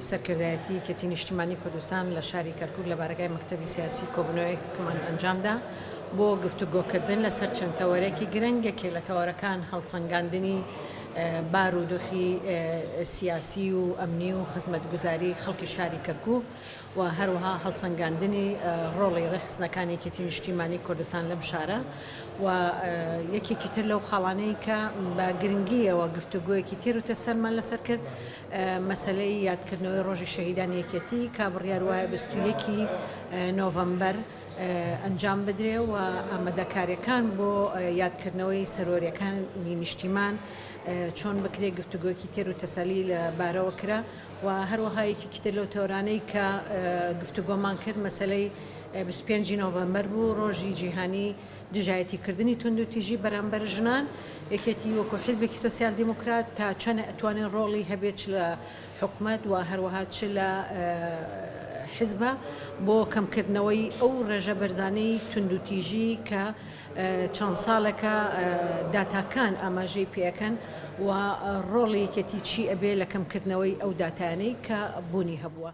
سەرکردایەتی یەکێتی نیشتیمانی کوردستان لە شاری کەرکووک لە بارگای مەکتەبی سیاسی کۆبنەوەیەکمان ئەنجامدا بۆ گفتوگۆکردن لەسەر چەند تەوەرێکی گرنگێکی لە تەوەرەکان هەڵسەنگاندنی بارودۆخی سیاسی و ئەمنی و خزمەتگوزاری خەڵکی شاری کەرکووک و هەروەها هەڵسەنگاندنی ڕۆڵی ڕێخستنەکانی یەکێتی نیشتیمانی کوردستان لەم شارە و یەکێکی تر لەو خاڵانەی کە بە گرنگیەوە گفتوگۆیەکی تێروتە سەرمان لەسەر کرد مەسەلەی یادکردنەوەی ڕۆژی شەهیدانی یەکێتی کا بڕیار وایە 21 نۆڤەمبەر ئەنجام بدرێ و ئامادەکاریەکان بۆ یادکردنەوەی سەرۆریەکانی نیشتیمان چۆن بکرێ گفتوگۆیەکی تێر و تەسەلی لە بارەوە کرا و هەروەها یەکێکی تر لەو تەورانەی کە گفتوگۆمان کرد مەسەلەی 25 نۆڤەمبەر بوو ڕۆژی جیهانی دژایەتیکردنی تونند و تیژی بەرامبەر ژنان یەکێتی وەکو حیزبێکی سۆسیال دیموکرات تا چەند ئەتوانێت ڕۆڵی هەبێت چ لە حکومەت و هەروەها چ لە حیزبە بۆ کەمکردنەوەی ئەو ڕێژە بەرزانەی تونند و تیژی کە چەند ساڵێکە داتاکان ئاماژەی پێەکەن و ڕۆڵی یەکێتی چی ئەبێ لە کەمکردنەوەی ئەو داتانەی کە بوونی هەبووە.